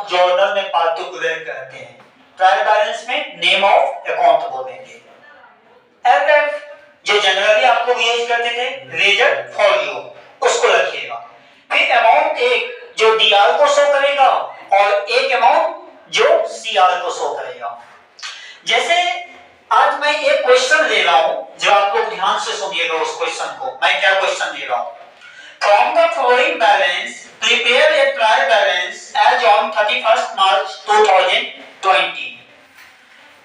आप जर्नल में पार्टिकुलर कहते हैं, ट्रायल बैलेंस में नेम ऑफ अकाउंट बोलेंगे। एफएफ जो जनरली आपको यूज करते थे रेजर फॉलियो, उसको रखिएगा। फिर अमाउंट एक जो डीआर को शो करेगा और एक अमाउंट जो सीआर को शो करेगा। जैसे आज मैं एक क्वेश्चन ले रहा हूं, जो आप लोग ध्यान से सुनिएगा उस क्वेश्चन को। मैं क्या क्वेश्चन दे रहा हूं? From the following balance prepare a trial balance as on 31 March 2020।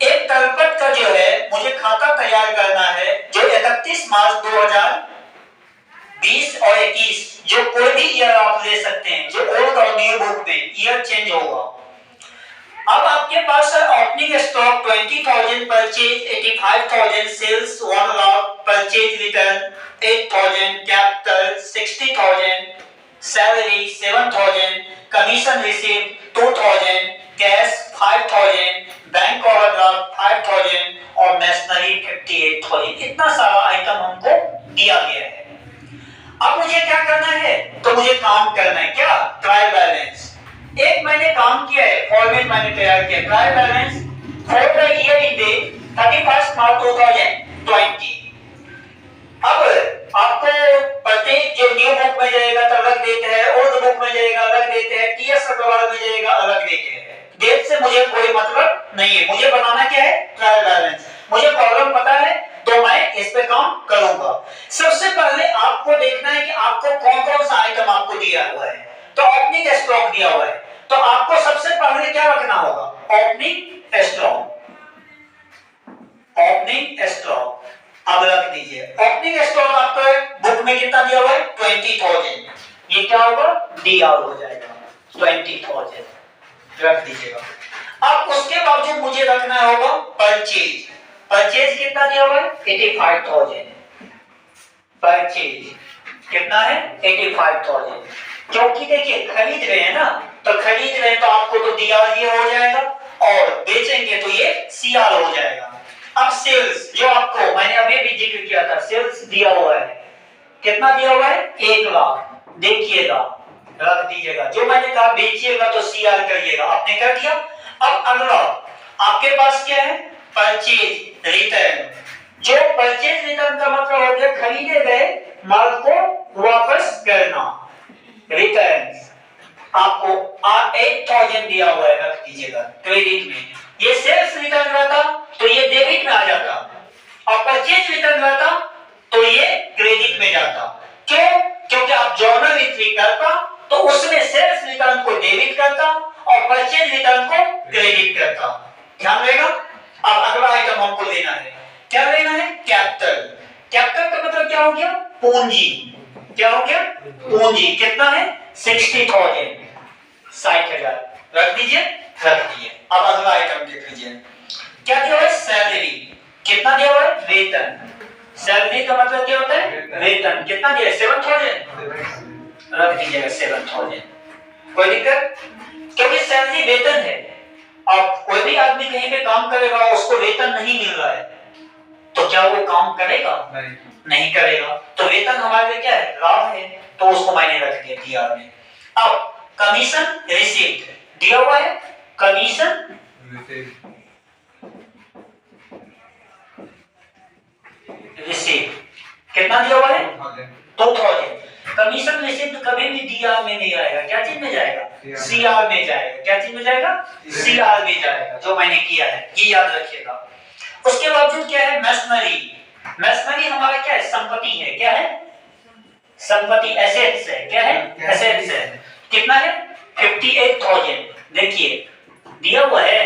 एक तलपट का जो है मुझे खाता तैयार करना है जो 31 मार्च 2020 और 21, जो कोई भी ईयर आप ले सकते हैं, जो ओल्ड और न्यू बुक में ईयर चेंज होगा। अब आपके पास है opening stock 20,000, purchase 85,000, sales 1 lakh, purchase return 8,000, capital 60,000, salary 7,000, commission received 2,000, cash 5,000, bank overdraft 5,000 और मशीनरी 58,000। इतना सारा आइटम हमको दिया गया है। अब मुझे क्या करना है? तो मुझे काम करना है क्या? Trial balance. एक मैंने काम किया है, फॉर्मेट मैंने तैयार किया, trial balance for the year ended 31 March 2020। अब आपको प्रत्येक जो न्यू बुक में जाएगा तो अलग डेट है, ओल्ड बुक में जाएगा अलग डेट है, टीएस अग्रवाल में जाएगा अलग डेट है। डेट से मुझे कोई मतलब नहीं है, मुझे बनाना क्या है? Trial balance. मुझे प्रॉब्लम पता है तो मैं इस पे काम करूंगा। सबसे पहले आपको देखना है कि आपको कौन-कौन सा आइटम आपको दिया हुआ है। तो ओपनिंग स्टॉक दिया हुआ है, तो आपको सबसे पहले क्या रखना होगा? Opening stock. ओपनिंग स्टॉक अब रख दीजिए। ओपनिंग स्टॉक आपका बुक में कितना दिया हुआ है? 20,000। ये क्या होगा? डीआर हो जाएगा 20,000, रख दीजिएगा। अब उसके बावजूद मुझे रखना होगा परचेज। परचेज कितना दिया हुआ है? 85,000। परचेज कितना है? 85,000। क्योंकि देखिए खरीद रहे हैं ना, तो खरीद रहे हैं तो आपको तो डीआर ये हो जाएगा और बेचेंगे तो ये सीआर हो जाएगा। अब सेल्स जो आपको मैंने अभी भी जिक्र किया था, सेल्स दिया हुआ है, कितना दिया हुआ है? 1 लाख। देखिएगा, रख दीजिएगा। जो मैंने कहा बेचिएगा तो सीआर करिएगा, आपने कर दिया। अब अगला आपके पास क्या है? Purchase return. जो परचेज रिटर्न का मतलब हो गया खरीदे गए माल को वापस करना। रिटर्न आपको 8,000 दिया हुआ है, रख दीजिएगा क्रेडिट में। ये सेल्स रिटर्न रहता तो ये डेबिट में आ जाता, और परचेज रिटर्न रहता तो ये क्रेडिट में जाता। क्यों? क्योंकि आप जर्नल एंट्री करता तो उसमें सेल्स रिटर्न को डेबिट करता और परचेज रिटर्न को क्रेडिट करता। ध्यान रहेगा। अब अगला आइटम हमको लेना है, क्या लेना है? कैपिटल। कैपिटल का मतलब क्या हो गया? पूंजी। क्या हो गया? पूंजी। कितना है? 60,000, 60,000, रख दीजिए, रख दिए। अब अगला आइटम देख लीजिए, क्या दिया हुआ है? सैलरी। कितना दिया हुआ है? वेतन। सैलरी का मतलब क्या होता है? वेतन। कितना दिया है? 7,000, रख दीजिएगा 7,000। कोई दिक्कत? क्योंकि सैलरी वेतन है। अब कोई भी आदमी कहीं पे काम करेगा, उसको वेतन नहीं मिल रहा है, तो क्या वो काम करेगा? नहीं करेगा। तो वेतन हमारे लिए क्या है? लाभ है, तो उसको मैंने रख दिया डीआर में। अब कमीशन रिसीव्ड दिया हुआ है, कमीशन रिसीव्ड कितना दिया हुआ है? 2,000। कमीशन रिसीव्ड कभी भी डीआर में नहीं आएगा, क्या चीज में जाएगा? सीआर में जाएगा। क्या चीज में जाएगा? सीआर में जाएगा, जो मैंने किया है, ये याद रखिएगा। उसके बावजूद क्या है? मशीनरी। मशीनरी हमारा क्या है? संपत्ति है। क्या है? संपत्ति, एसेट्स है। क्या है? एसेट्स है। कितना है? 58,000। देखिए दिया हुआ है,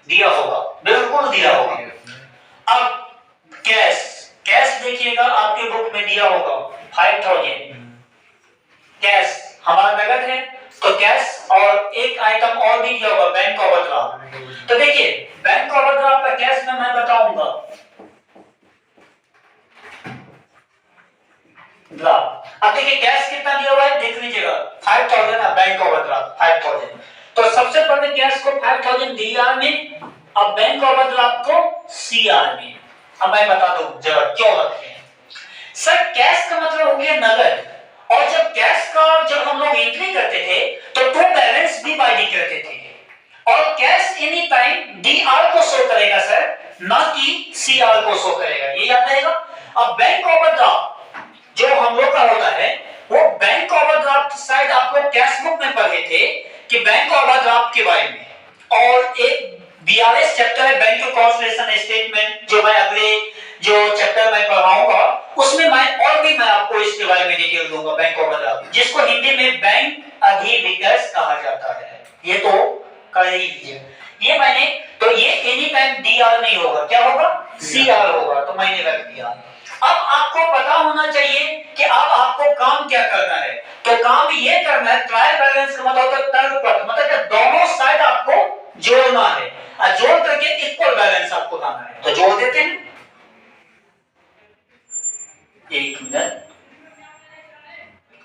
दिया होगा, बिल्कुल दिया होगा। अब कैश, कैश देखिएगा आपके बुक में दिया होगा 5,000। कैश हमारा नगद है, तो कैश और एक आइटम और भी दिया होगा, बैंक ओवरड्राफ्ट। तो देखिए बैंक ओवरड्राफ्ट का कैश में मैं बताऊंगा। अब देखिए कैश कितना दिया हुआ है? देख लीजिएगा 5,000 है, बैंक ओवरड्राफ्ट 5,000। तो सबसे पहले कैश को 5,000 डीआर में, अब बैंक ओवरड्राफ्ट को सीआर में। अब मैं बता दूं जरा क्यों रखे हैं। सर कैश का मतलब हो गया नगद, और जब कैश का जब हम लोग एंट्री करते थे तो टू बैलेंस भी बाइंडिंग करते और कैश एनी टाइम डीआर को शो करेगा सर, ना कि सीआर को शो करेगा, ये याद रहेगा। अब बैंक ओवरड्राफ्ट जो हम लोग का होता है, वो बैंक ओवरड्राफ्ट शायद आप लोग कैश बुक में पढ़े थे कि बैंक ओवरड्राफ्ट के बारे में, और एक 42 चैप्टर है बैंक रिकॉन्सिलिएशन स्टेटमेंट, जो मैं अगले जो चैप्टर में पढ़ाऊंगा उसमें मैं आपको इसके बारे में डिटेल दूंगा, बैंक ओवरड्राफ्ट, जिसको हिंदी में बैंक अधिविकर्ष कहा जाता है। ये तो कर ही लीजिए। ये मैंने तो ये एनी टाइम डीआर नहीं होगा, क्या होगा, सीआर होगा, तो मैंने रख दिया। अब आपको पता होना चाहिए कि अब आपको काम क्या करना है, तो काम ये करना है, ट्रायल बैलेंस का मतलब होता है तलपट, मतलब कि दोनों साइड आपको जोड़ना है, और जोड़ करके इक्वल बैलेंस आपको लाना है। तो जोड़ देते हैं, एक मिनट,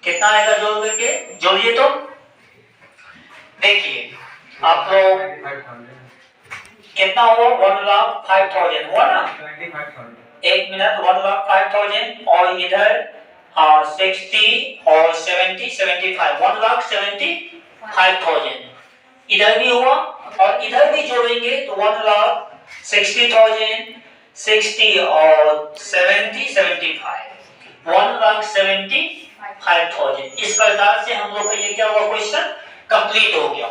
कितना आएगा जोड़ करके, जोड़िए तो देखिए आप लोग कितना हुआ, 1,05,000 हुआ ना, 1 मिनट, 1,05,000 और इधर 60 और 70 75, 1,75,000 इधर भी हुआ, और इधर भी जोड़ेंगे तो 1,60,000, 60 और 70 75, 1,75,000। इस प्रकार से हम लोग का ये क्या हुआ, क्वेश्चन कंप्लीट हो गया।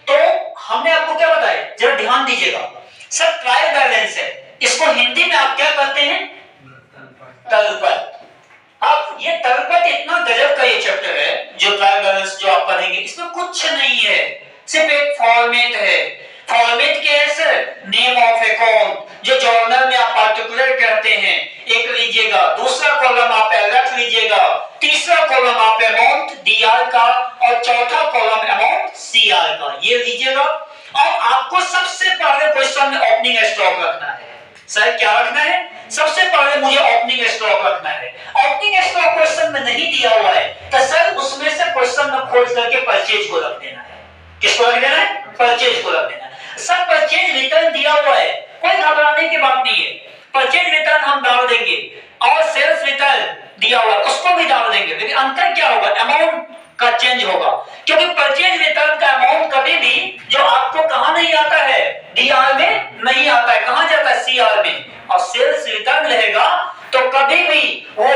तो हमने आपको क्या बताया, जरा ध्यान दीजिएगा सर, ट्रायल बैलेंस है, इसको हिंदी में आप क्या कहते हैं, तलपट। अब ये तलपट इतना गजब का ये चैप्टर है, जो ट्रायल बैलेंस जो आप पढ़ेंगे, इसमें कुछ नहीं है, सिर्फ एक फॉर्मेट है। फॉर्मेट क्या है सर, नेम ऑफ अकाउंट, जो जर्नल में आप पार्टिकुलर कहते हैं, एक लीजिएगा, दूसरा कॉलम आप रख लीजिएगा, तीसरा कॉलम आप अमाउंट डीआर का, और चौथा कॉलम अमाउंट सीआर का, ये लीजिएगा। और आपको सबसे पहले क्वेश्चन में ओपनिंग स्टॉक रखना है। सर क्या रखना है, सबसे पहले मुझे ओपनिंग स्टॉक रखना है। ओपनिंग स्टॉक क्वेश्चन में नहीं दिया हुआ है तो सर उसमें से क्वेश्चन में खोज करके परचेज को रख देना है। किसको रख देना है, परचेज को रख देना है। सब परचेज रिटर्न दिया हुआ है, कोई घबराने की बात नहीं है, परचेज रिटर्न हम डाल देंगे, और सेल्स रिटर्न दिया हुआ है उसको भी डाल देंगे। लेकिन अंतर क्या होगा, अमाउंट का चेंज होगा, क्योंकि परचेज रिटर्न का अमाउंट कभी भी जो आपको कहां नहीं आता है, डीआर में नहीं आता है, कहां जाता है, सीआर में। और सेल्स रिटर्न रहेगा तो कभी भी वो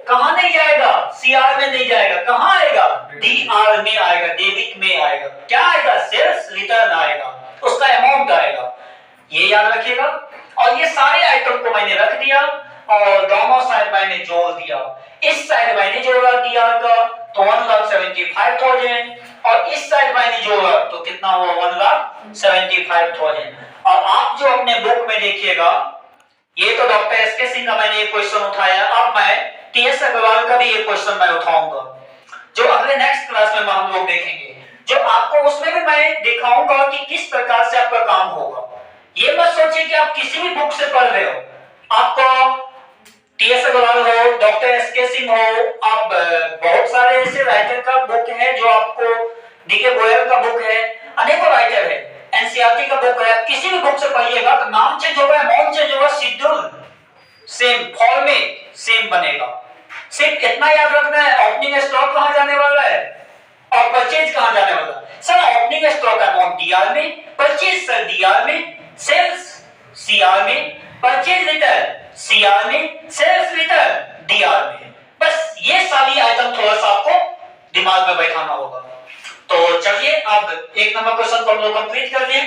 कहां नहीं जाएगा, सीआर में नहीं जाएगा, कहां आएगा, डीआर में आएगा, डेबिट में आएगा। क्या आएगा, सेल्स रिटर्न आएगा, उसका अमाउंट आएगा, ये याद रखिएगा। और ये सारे आइटम को मैंने रख दिया, और दोनों साइड मैंने जोड़ दिया। इस साइड मैंने जोड़ा डीआर का तो 1,75,000, और इस साइड मैंने जोड़ा तो कितना हुआ, 1,75,000। और आप जो अपने बुक में देखिएगा, ये तो डॉक्टर एसके सिंह का मैंने एक क्वेश्चन उठाया, अब मैं टीएस अग्रवाल का भी एक क्वेश्चन मैं उठाऊंगा, जो अगले नेक्स्ट क्लास में हम लोग देखेंगे, जो आपको उसमें भी मैं दिखाऊंगा कि किस प्रकार से आपका काम होगा। ये मत सोचिए कि आप किसी भी बुक से पढ़ रहे हो, आपको टीएस अग्रवाल हो, डॉक्टर एसके सिंह हो, आप बहुत सारे ऐसे राइटर का बुक है, जो आपको डीके गोयल का बुक है, अनेकों राइटर है, एनसीईआरटी का बुक है, किसी भी बुक से पढ़िएगा तो नाम चेंज होगा, अमाउंट चेंज होगा, शेड्यूल सेम, फॉर्मेट सेम बनेगा। सिर्फ इतना याद रखना है, ओपनिंग स्टॉक कहां जाने वाला है और परचेज कहां जाने वाला है। Sir opening stock amount DR में, परचेज सर डीआर में, सेल्स सीआर में, परचेज रिटर्न सीआर में, सेल्स रिटर्न डीआर में। बस ये सारी आइटम थोड़ा सा आपको दिमाग में बैठाना होगा। तो चलिए अब 1 नंबर क्वेश्चन को हम लोग कंप्लीट कर दें।